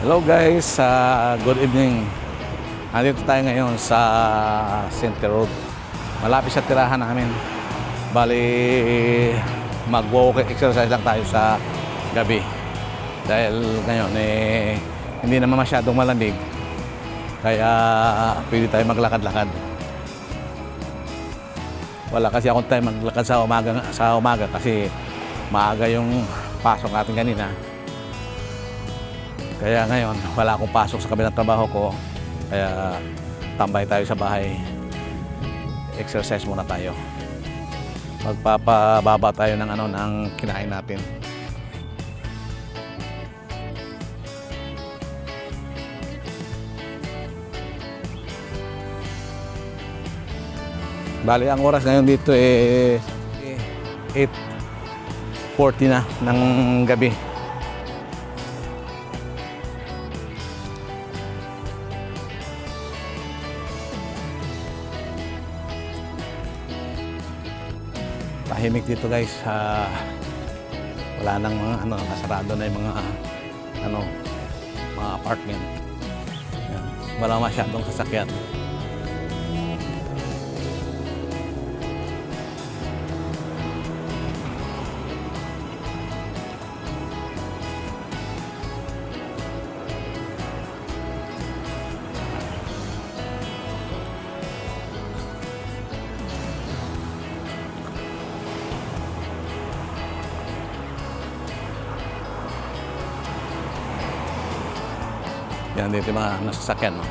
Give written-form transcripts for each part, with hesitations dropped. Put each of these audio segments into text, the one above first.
Hello guys, good evening. Nandito tayo ngayon sa Center Road. Malapit sa tirahan namin. Bali, mag-walk exercise lang tayo sa gabi. Dahil ngayon hindi naman masyadong malamig. Kaya pwede tayo maglakad-lakad. Wala kasi akong time maglakad sa umaga kasi maaga yung pasok natin kanina. Kaya ngayon, wala akong pasok sa kabilang trabaho ko. Kaya tambay tayo sa bahay. Exercise muna tayo. Magpapababa tayo ng kinain natin. Bali, ang oras ngayon dito 8:40 na ng gabi. Tahimik dito guys, wala nang mga nasarado na yung mga apartment. Yan. Wala masyadong sasakyan. Yan dito yung mga nasasakyan, no?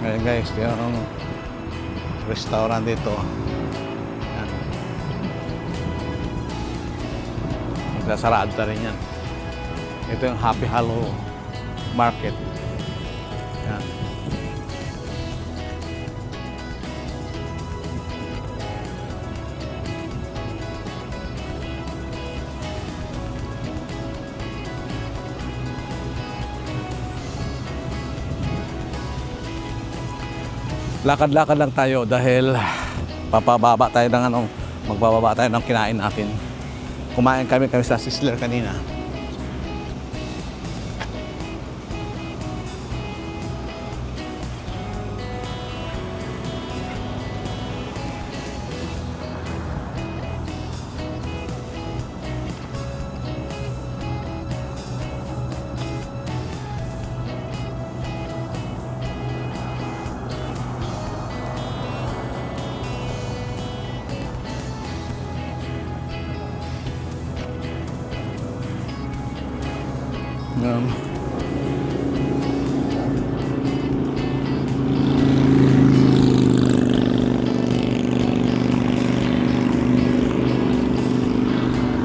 Ngayon guys, yung restaurant dito. Sasarado na rin yan. Ito yung Happy Hollow Market. Yan. Lakad-lakad lang tayo dahil magbababa tayo ng kinain natin. Kumain kami sa Sizzler kanina.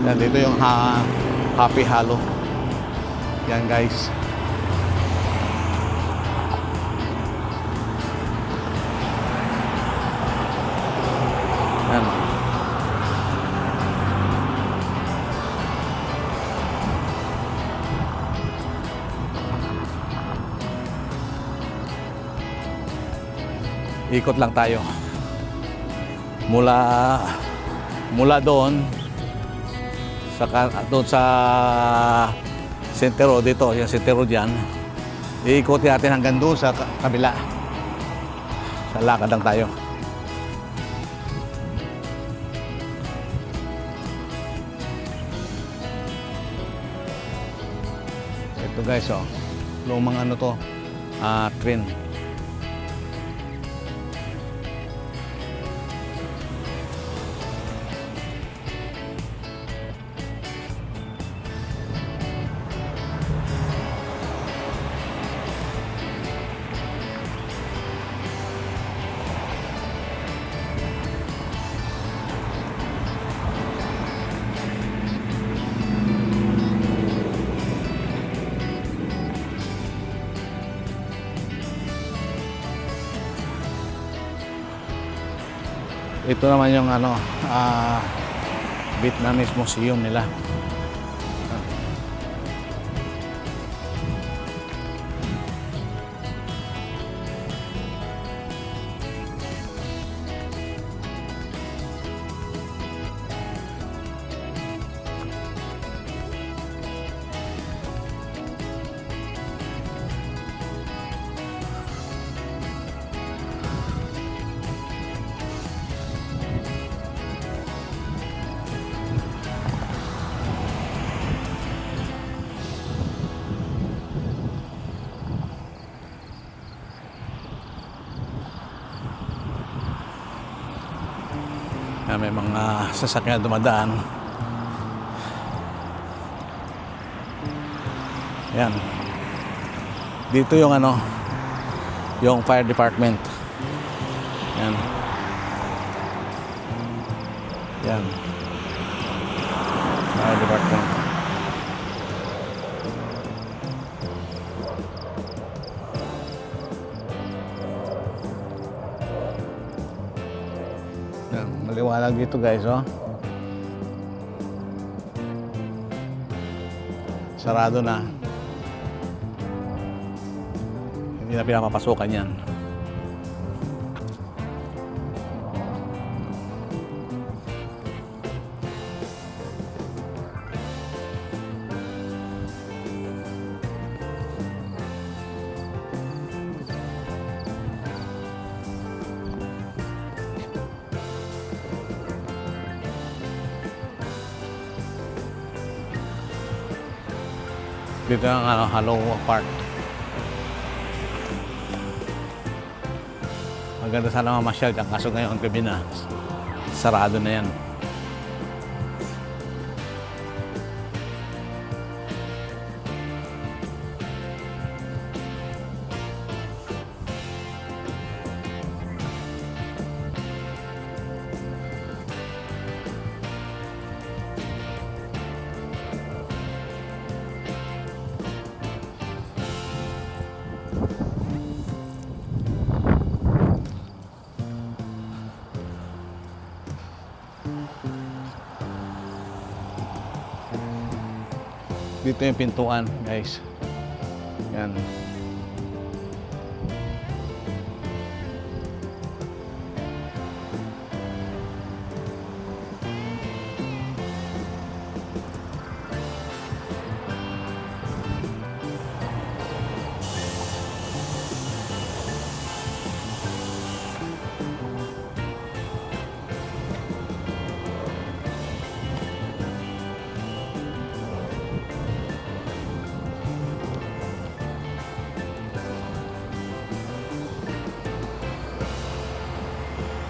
Yan, dito yung Happy Hollow. Yan guys. Yan. Ikot lang tayo. Mula doon sa Center Road dito, yung Center Road yan. Iikutin natin hanggang doon sa kabila. Sa lakad lang tayo. Ito guys, lumang train. Ito naman yung ano, Vietnamese museum nila. May mga sasakyan dumadaan. Yan. Dito yung ano, yung fire department. Yan. Yan. Fire department. Yan. Maliwanag dito guys, oh. Sarado na. Hindi na pinapapasukan yan. Dito ang ano, Hello Park. Maganda sana mamasyal dyan, kaso ngayon gabi na. Sarado na yan. Dito yung pintuan, guys. Yan.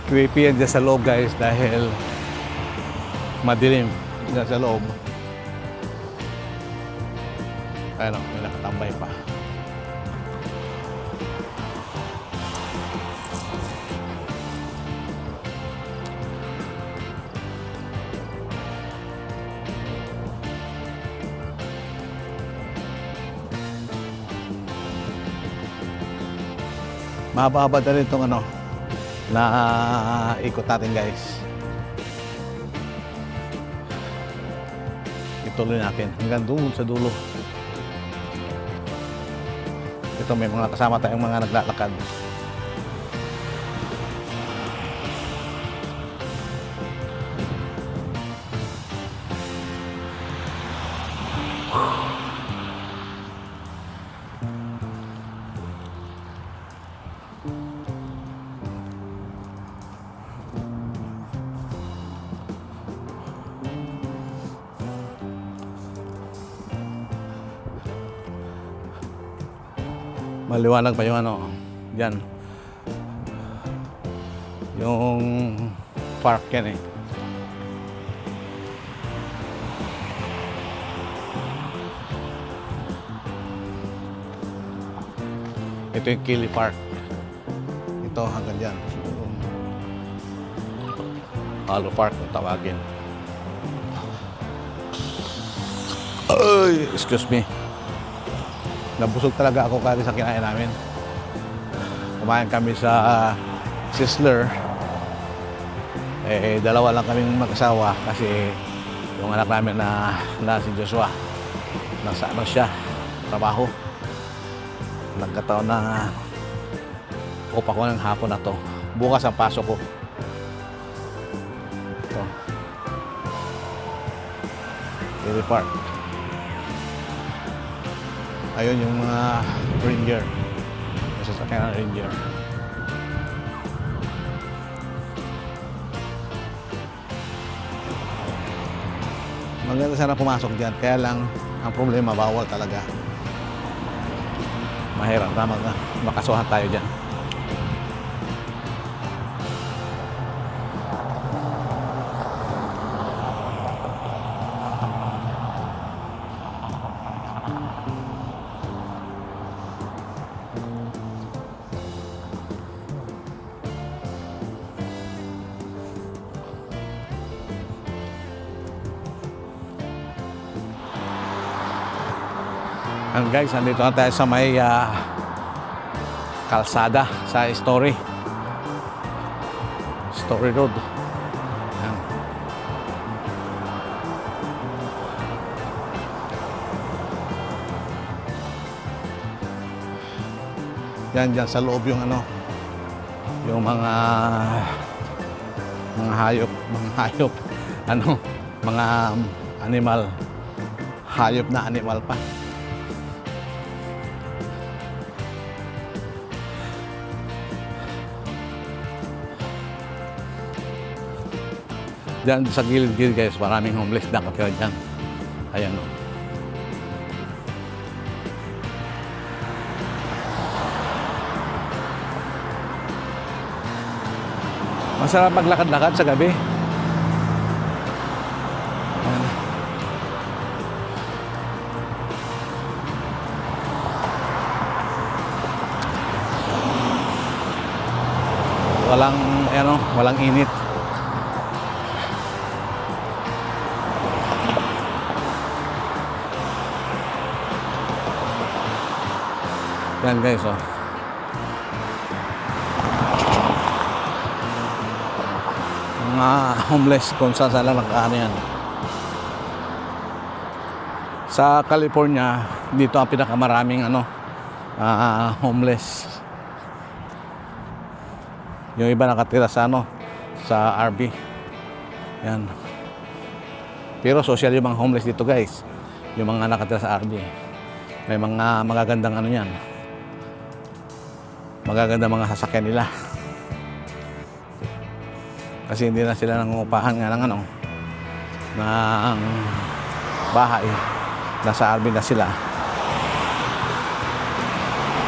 Creepy yan dyan sa loob guys dahil madilim dyan sa loob. Ayun o, may nakatambay pa. Mahaba-haba na rin itong ano na ikot natin guys. Ituloy natin hanggang doon sa dulo. Ito may mga kasama tayong mga naglalakad. Maliwanag pa yung ano, dyan. Yung park yan eh. Ito yung Kili Park. Ito hanggang dyan. Hello Park kung tawagin. Ay, excuse me. Nabusog talaga ako kasi sa kinain namin. Kumain kami sa Sizzler. Dalawa lang kaming mag-asawa kasi yung anak namin na si Joshua, nasa ano siya, trabaho. Nagkataon na upa ko ng hapon na to. Bukas ang pasok ko. Ito. Dairy Park. Ayun yung mga Ranger. Masasakyan ng Ranger. Maganda sana pumasok dyan. Kaya lang, ang problema, bawal talaga. Mahirap na makasuhan tayo dyan. And guys, andito na tayo sa may kalsada sa Story Road. Yan. Yan sa loob yung ano, yung mga hayop, ano, mga animal, hayop na animal pa. Diyan sa gilid-gilid guys, maraming homeless na katira dyan. Ayan o. Masarap maglakad-lakad sa gabi. Ayan. Walang init. Yan guys, oh. Mga homeless kung saan lang nakaano yan. Sa California, dito ang pinakamaraming homeless. Yung iba nakatira sa sa RV. Yan. Pero social yung mga homeless dito guys. Yung mga nakatira sa RV. May mga magagandang yan. Magaganda mga sasakyan nila. Kasi hindi na sila nangungupahan nga ng bahay. Nasa RV na sila.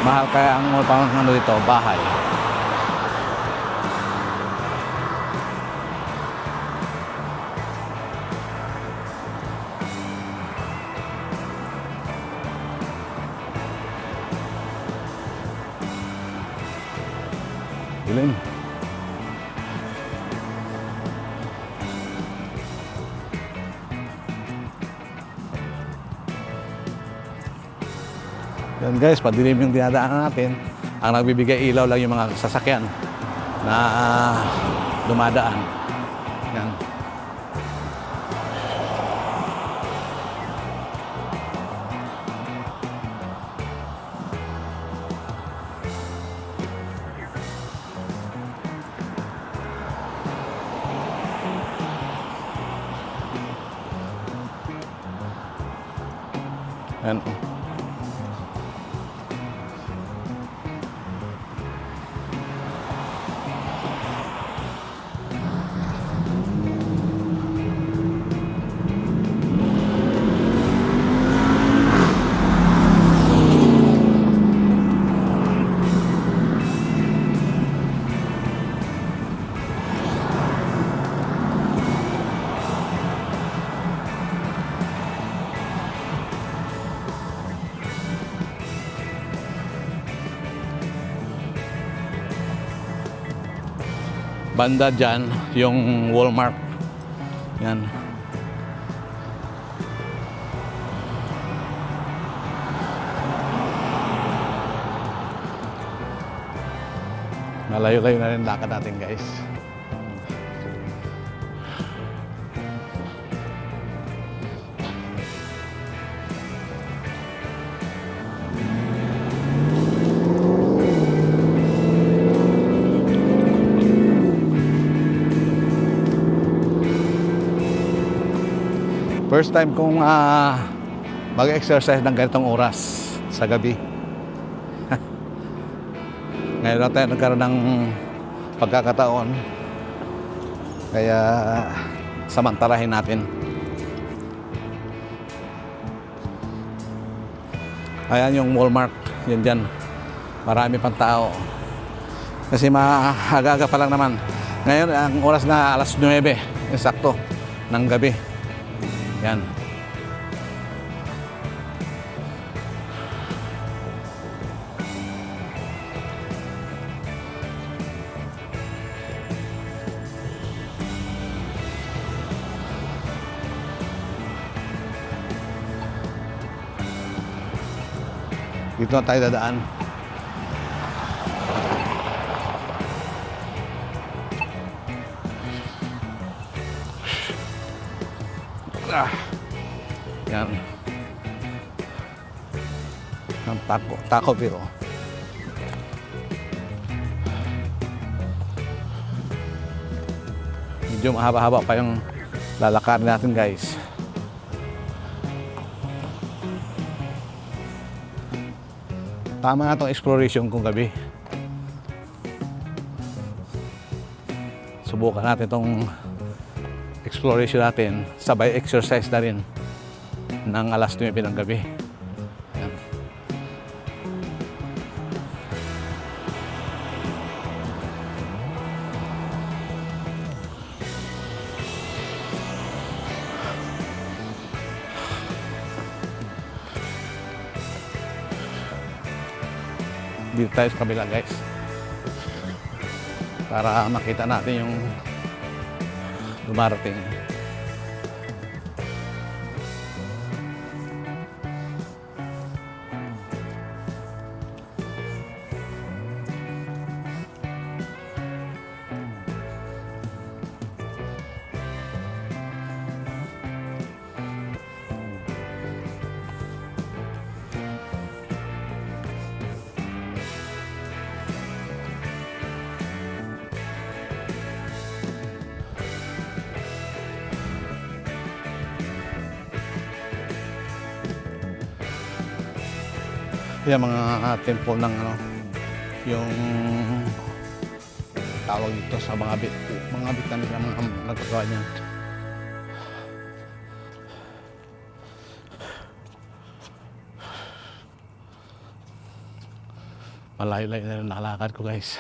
Mahal kaya ang upahan dito, bahay. Dilim. Yan guys, padilim yung dinadaanan natin. Ang nagbibigay ilaw lang yung mga sasakyan na dumadaan. Yan. Yan. Banda dyan, yung Walmart. Yan. Malayo-layo na rin lakad natin guys. First time kong mag-exercise ng ganitong oras sa gabi. Ngayon lang tayo nagkaroon ng pagkakataon. Kaya samantalahin natin. Ayan yung Walmart. Yan dyan. Marami pang tao. Kasi maaga-aga pa lang naman. Ngayon, ang oras na alas 9. Eksakto. Ng gabi. Yan. Dito na tayo dadaan. Yan. Ang Taco Bell. Medyo mahaba-haba pa yung lalakarin natin, guys. Tama na itong exploration kong gabi. Subukan natin itong exploration natin. Sabay exercise na rin ng alas 9 ng gabi. Yan. Dito tayo sa kabila, guys, para makita natin yung dumarating. Yan mga temple ng ano, yung tawag dito sa mga bit na nila, mga nagkagawa niyan. Malayo-layo na rin nakalakad ko, guys.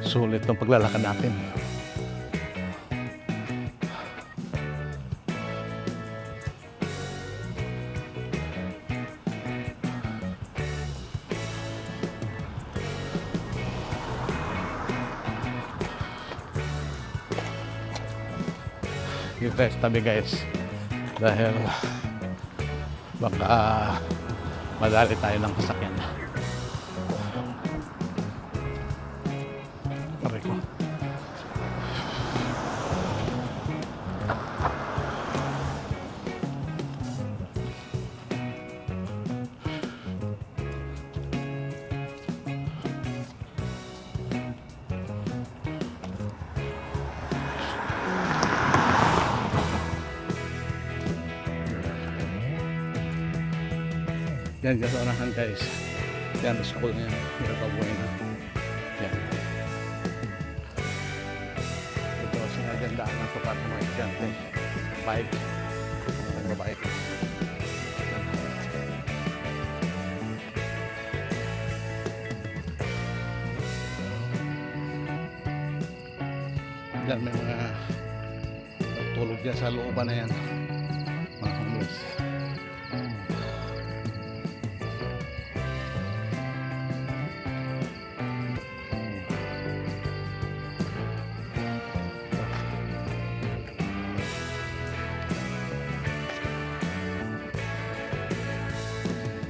Sulit ng paglalakad natin. Dito tayo sa tabi, guys, dahil baka madali tayo ng sasakyan. Aray ko. Yan, sa unahan, guys. Yan, school na yan. Hirap abuhay na. Yan. Ito, sinagandaan na ito para sa mga estudyante. Bike. Nagbabike. Yan. Yan, may mga Tulog dyan sa looban na yan. Mga homeless.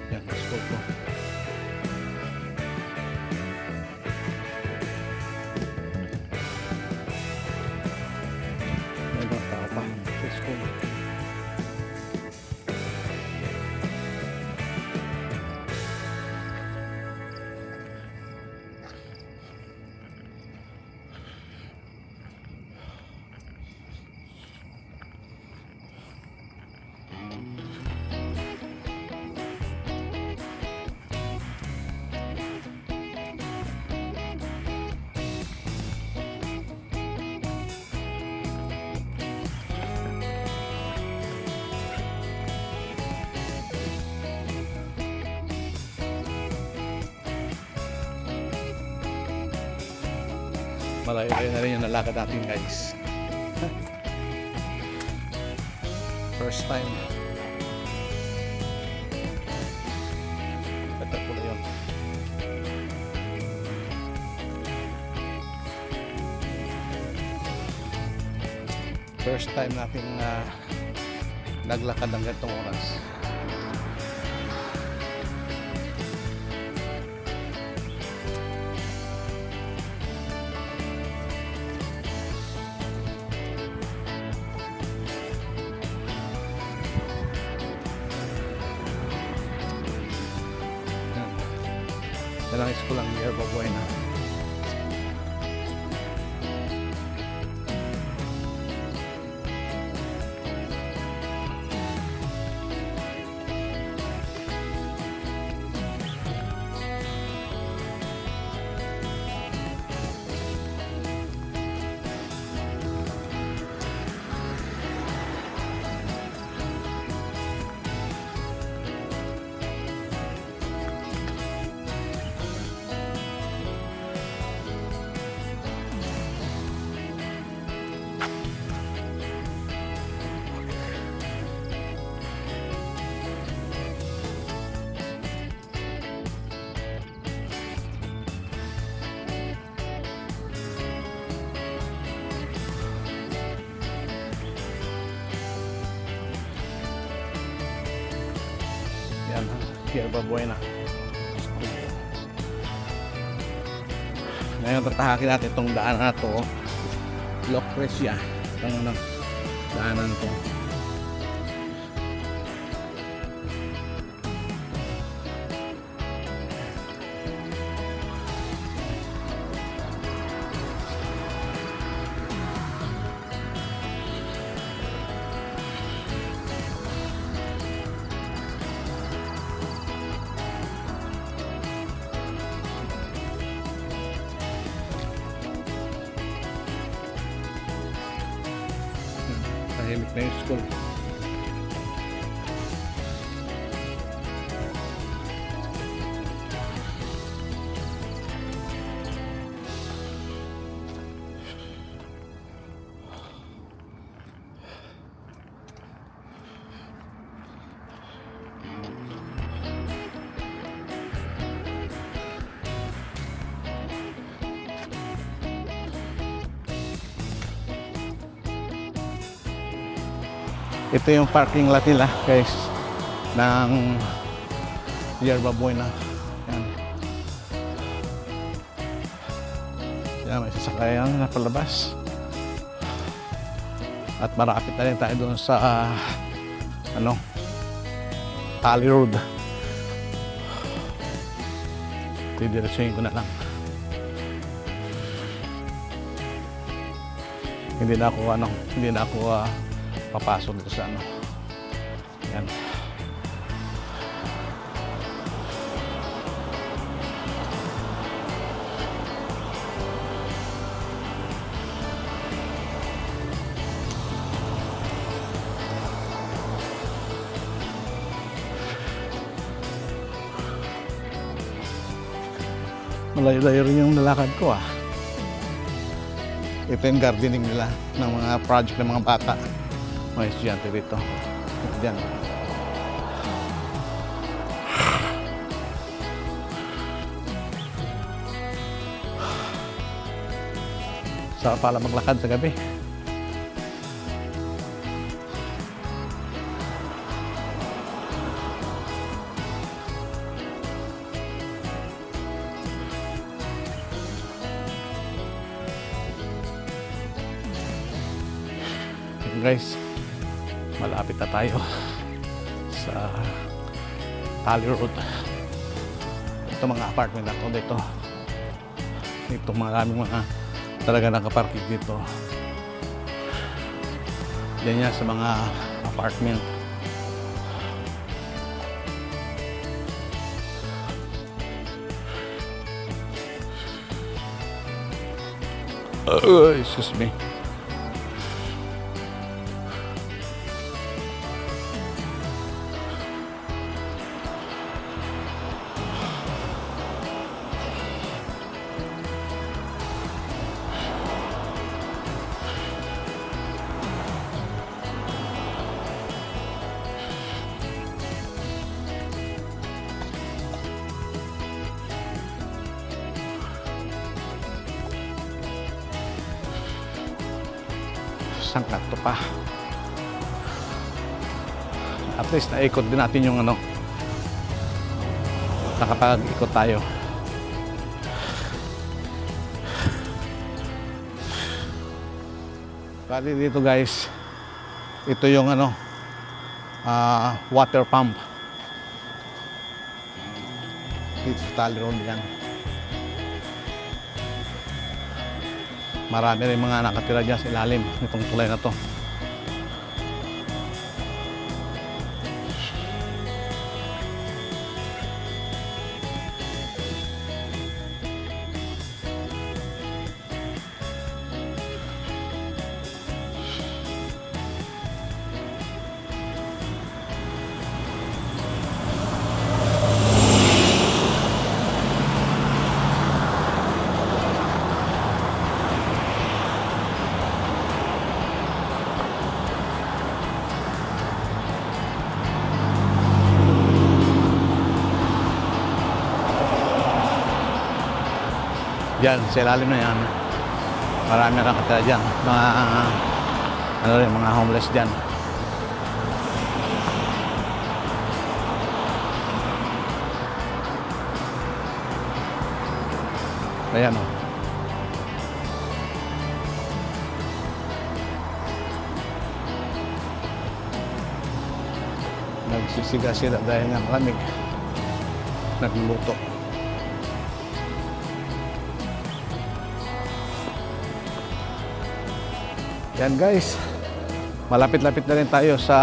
Yan, school ko. May mga tao pa sa school. Malayo-layo na rin yung nalakad natin, guys. First time. Better po na yun. First time natin naglakad ng ganitong oras. Dalang school ang Yerba Buena. Yan, Yerba Buena. Ngayon tatahakin natin itong daanan na to, Lucrecia. Itong daanan to. Tahimik na yung school. Ito yung parking lot nila, guys, ng Yerba Buena. Yan. Yan, may sasakayan na palabas. At marapit na rin tayo doon sa Tally Road. Didiretsuhin ko na lang. Hindi na ako papasok dito sa yan. Malayo-layo rin yung nalakad ko Ito yung gardening nila ng mga project ng mga bata. Mga estudyante dito. Ito dyan. Sarap pala maglakad sa gabi. Guys, malapit na tayo sa Tally Road. Ito mga apartment na to dito. Ito maraming mga talaga nakaparking dito. Yan yan sa mga apartment. Excuse me. Sangkat to pa. At least naikot din natin yung ano, nakapag-ikot tayo. Bali dito guys, ito yung ano, water pump dito sa Tally Road yan. Marami rin mga nakatira dyan sa ilalim nitong tulay na to. Diyan, sa ilalim na yan. Marami na nakatira dyan. Mga, ano rin, mga homeless dyan. Ayan o. Nagsisiga-sila dahil nga malamig. Nagluluto. Yan guys, malapit-lapit na rin tayo sa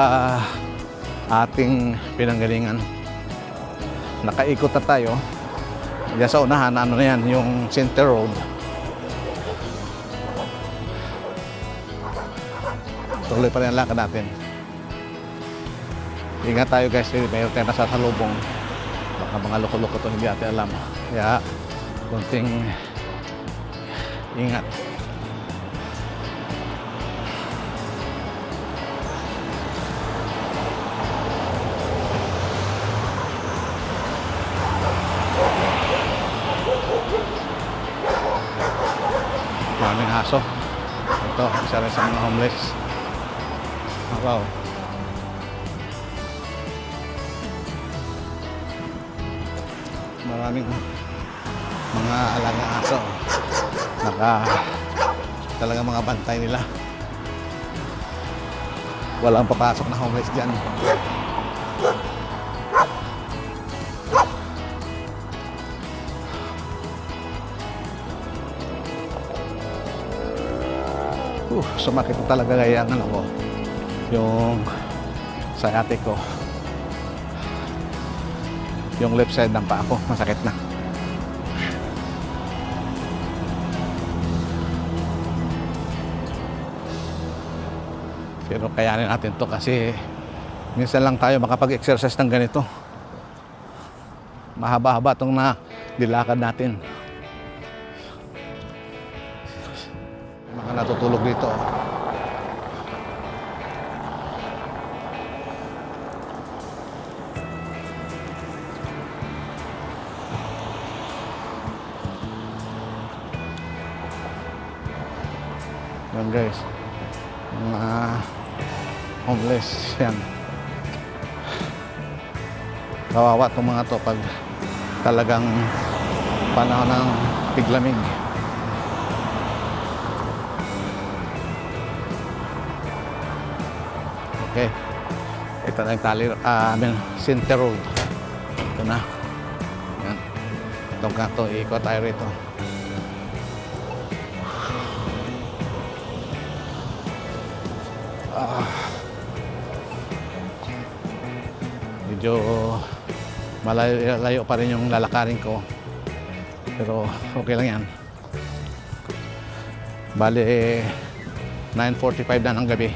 ating pinanggalingan. Nakaikot na tayo. Diyan sa unahan, ano na yan, yung Center Road. Tuloy pa rin ang lakad natin. Ingat tayo guys, mayroon tayo nasasalubong. Baka mga loko-loko to hindi natin alam. Kaya, kunting ingat. Maraming aso. Ito, isa rin sa mga homeless. Wow. Maraming mga alagang aso. Talaga mga bantay nila. Walang papasok na homeless dyan. Sumakit na talaga kaya ang ano ko, yung sciatic ko, yung left side ng paa ko masakit na. Pero kayanin natin to kasi minsan lang tayo makapag-exercise ng ganito. Mahaba-haba itong nilakad natin. Mga natutulog dito. Yan guys, mga homeless yan. Kawawa itong mga to pag talagang panahon ng tiglamig. Okay, ito na yung Center Road. Ito na yan. Itong kanto, ikot tayo rito. Medyo malayo pa rin yung lalakarin ko, pero okay lang yan. Bali 9:45 na ng gabi.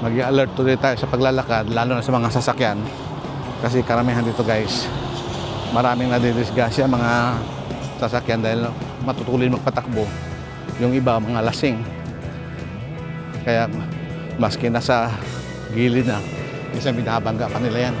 Mag-i-alert today tayo sa paglalakad, lalo na sa mga sasakyan, kasi karamihan dito guys, maraming nadidisgrasya mga sasakyan dahil matutulin magpatakbo. Yung iba mga lasing, kaya maski nasa gilid na, minsan binabangga pa nila yan.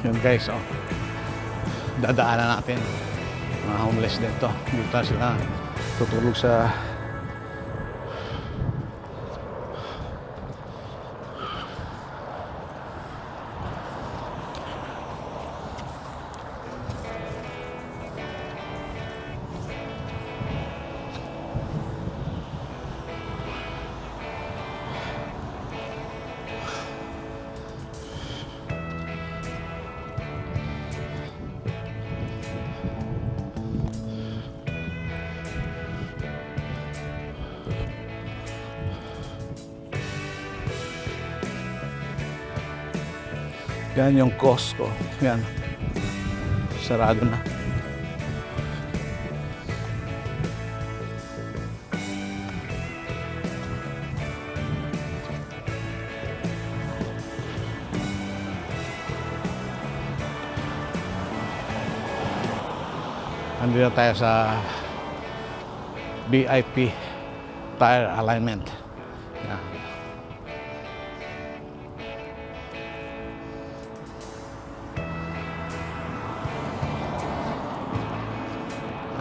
Yun guys, oh, dadaanan natin mga homeless dito. Dito sila tutulog sa yan yung Costco. Yan. Sarado na. Andito tayo sa BIP Tire Alignment. Yan.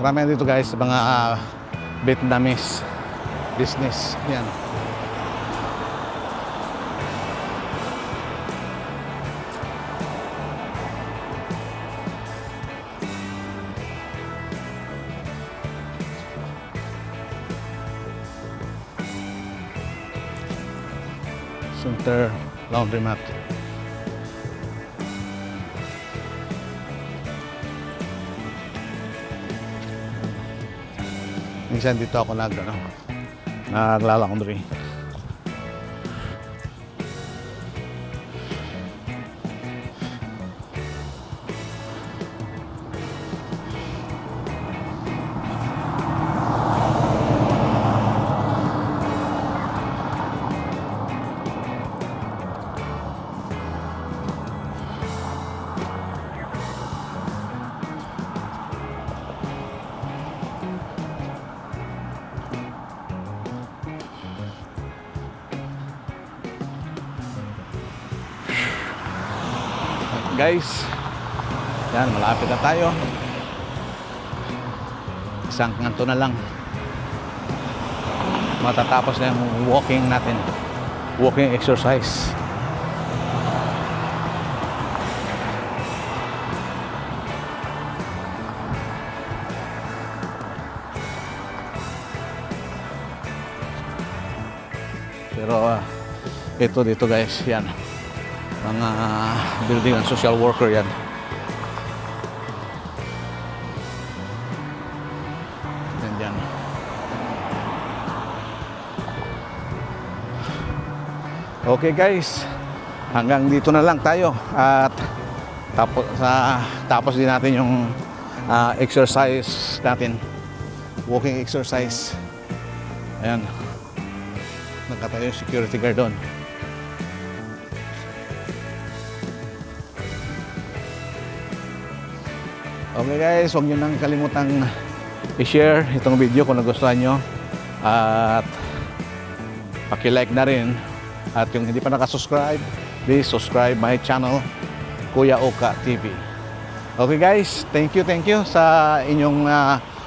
Karamihan dito guys, mga Vietnamese business. Yan. Center Laundromat. Minsan dito ako nagla-laundry. guys. Yan, malapit na tayo. Isang kanto na lang. Matatapos na yung walking natin. Walking exercise. Pero ito dito guys, yan. Mga building and social worker yan. Yan. Okay guys, hanggang dito na lang tayo at tapos din natin yung exercise natin, walking exercise. Ayan, nagkatayo yung security guard doon. Okay guys, huwag nyo nang kalimutang i-share itong video kung nagustuhan nyo at paki-like na rin. At yung hindi pa nakasubscribe, please subscribe my channel, Kuya Oka TV. Okay guys, thank you sa inyong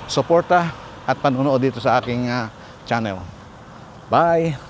suporta at panunood dito sa aking channel. Bye!